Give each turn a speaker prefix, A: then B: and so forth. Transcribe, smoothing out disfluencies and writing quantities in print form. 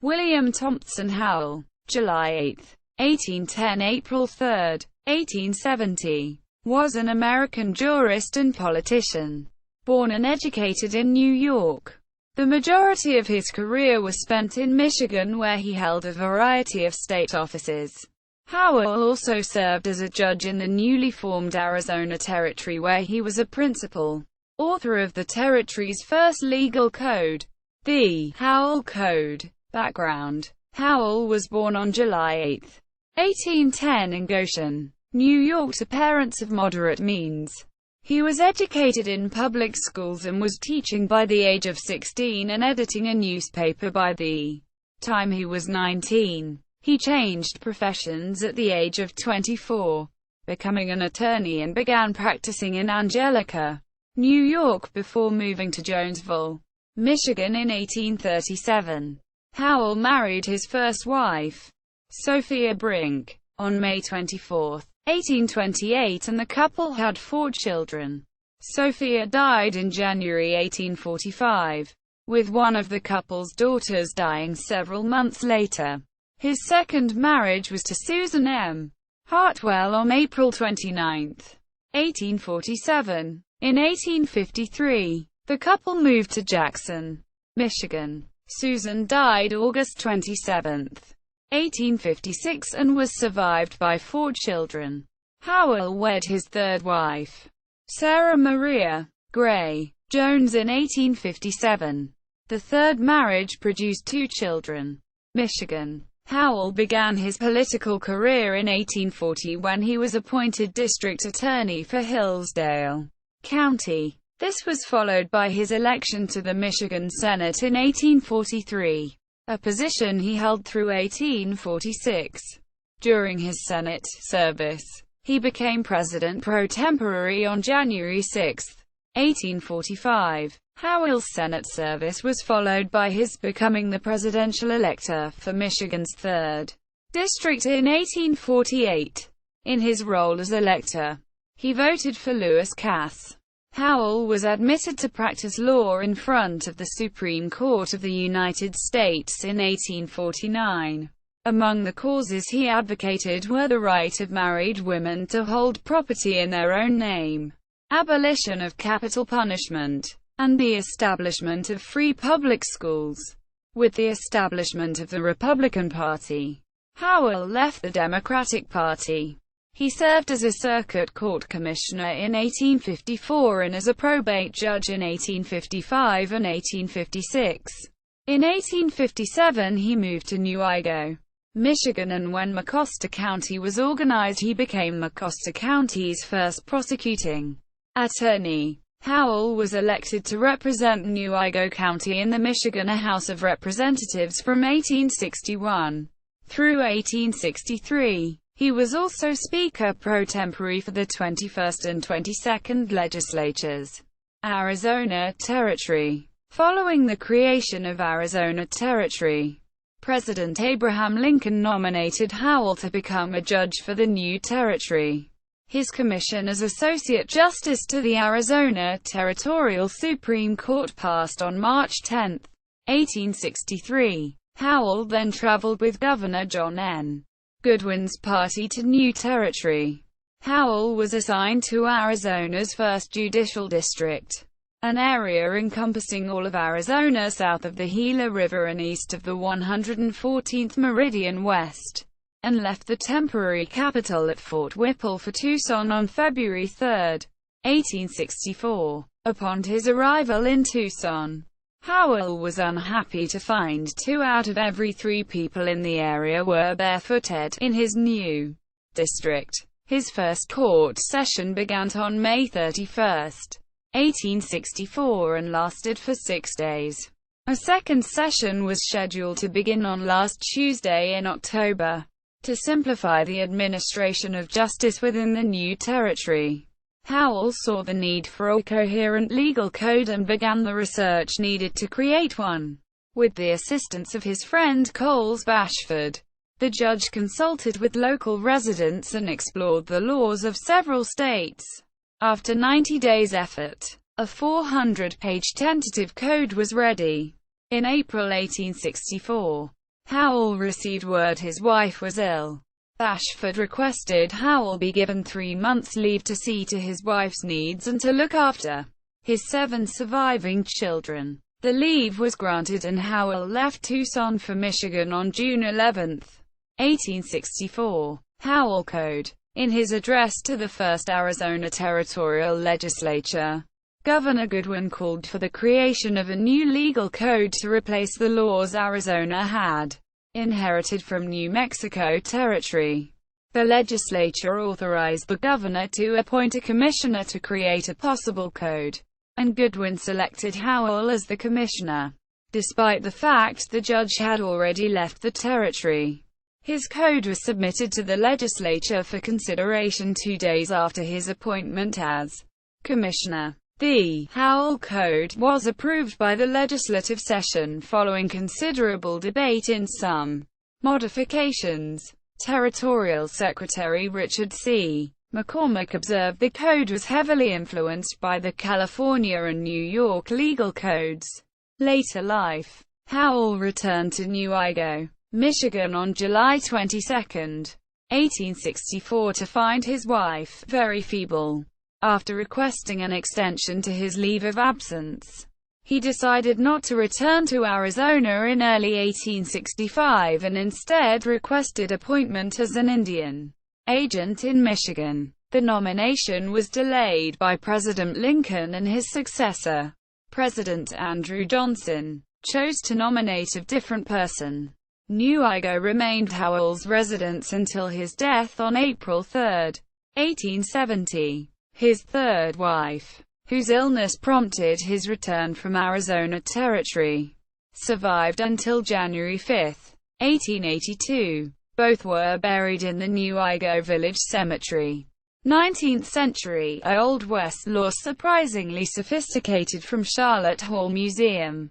A: William Thompson Howell, July 8, 1810 – April 3, 1870, was an American jurist and politician. Born and educated in New York, the majority of his career was spent in Michigan, where he held a variety of state offices. Howell also served as a judge in the newly formed Arizona Territory, where he was a principal author of the territory's first legal code, the Howell Code. Background: Howell was born on July 8, 1810 in Goshen, New York, to parents of moderate means. He was educated in public schools and was teaching by the age of 16 and editing a newspaper by the time he was 19. He changed professions at the age of 24, becoming an attorney, and began practicing in Angelica, New York, before moving to Jonesville, Michigan in 1837. Howell married his first wife, Sophia Brink, on May 24, 1828, and the couple had 4 children. Sophia died in January 1845, with one of the couple's daughters dying several months later. His second marriage was to Susan M. Hartwell on April 29, 1847. In 1853, the couple moved to Jackson, Michigan. Susan died August 27, 1856, and was survived by 4 children. Howell wed his third wife, Sarah Maria Gray Jones, in 1857. The third marriage produced 2 children. Michigan. Howell began his political career in 1840 when he was appointed district attorney for Hillsdale County. This was followed by his election to the Michigan Senate in 1843, a position he held through 1846. During his Senate service, he became president pro tempore on January 6, 1845. Howell's Senate service was followed by his becoming the presidential elector for Michigan's 3rd District in 1848. In his role as elector, he voted for Lewis Cass. Howell was admitted to practice law in front of the Supreme Court of the United States in 1849. Among the causes he advocated were the right of married women to hold property in their own name, abolition of capital punishment, and the establishment of free public schools. With the establishment of the Republican Party, Howell left the Democratic Party. He served as a circuit court commissioner in 1854 and as a probate judge in 1855 and 1856. In 1857 he moved to Newaygo, Michigan, and when Mecosta County was organized he became Mecosta County's first prosecuting attorney. Howell was elected to represent Newaygo County in the Michigan House of Representatives from 1861 through 1863. He was also Speaker pro tempore for the 21st and 22nd legislatures. Arizona Territory. Following the creation of Arizona Territory, President Abraham Lincoln nominated Howell to become a judge for the new territory. His commission as Associate Justice to the Arizona Territorial Supreme Court passed on March 10, 1863. Howell then traveled with Governor John N. Goodwin's party to New Territory. Howell was assigned to Arizona's 1st Judicial District, an area encompassing all of Arizona south of the Gila River and east of the 114th meridian west, and left the temporary capital at Fort Whipple for Tucson on February 3, 1864. Upon his arrival in Tucson, Howell was unhappy to find 2 out of every 3 people in the area were barefooted in his new district. His first court session began on May 31, 1864 and lasted for 6 days. A second session was scheduled to begin on last Tuesday in October, to simplify the administration of justice within the new territory. Howell saw the need for a coherent legal code and began the research needed to create one. With the assistance of his friend Coles Bashford, the judge consulted with local residents and explored the laws of several states. After 90 days' effort, a 400-page tentative code was ready. In April 1864, Howell received word his wife was ill. Ashford requested Howell be given 3 months' leave to see to his wife's needs and to look after his 7 surviving children. The leave was granted and Howell left Tucson for Michigan on June 11, 1864. Howell Code. In his address to the 1st Arizona Territorial Legislature, Governor Goodwin called for the creation of a new legal code to replace the laws Arizona had inherited from New Mexico Territory. The legislature authorized the governor to appoint a commissioner to create a possible code, and Goodwin selected Howell as the commissioner, despite the fact the judge had already left the territory. His code was submitted to the legislature for consideration 2 days after his appointment as commissioner. The Howell Code was approved by the legislative session following considerable debate in some modifications. Territorial Secretary Richard C. McCormick observed the code was heavily influenced by the California and New York legal codes. Later life. Howell returned to New Igo, Michigan on July 22, 1864 to find his wife very feeble. After requesting an extension to his leave of absence, he decided not to return to Arizona in early 1865 and instead requested appointment as an Indian agent in Michigan. The nomination was delayed by President Lincoln, and his successor, President Andrew Johnson, chose to nominate a different person. New Igo remained Howell's residence until his death on April 3, 1870. His third wife, whose illness prompted his return from Arizona Territory, survived until January 5, 1882. Both were buried in the New Igo Village Cemetery. 19th century, Old West law surprisingly sophisticated from Charlotte Hall Museum.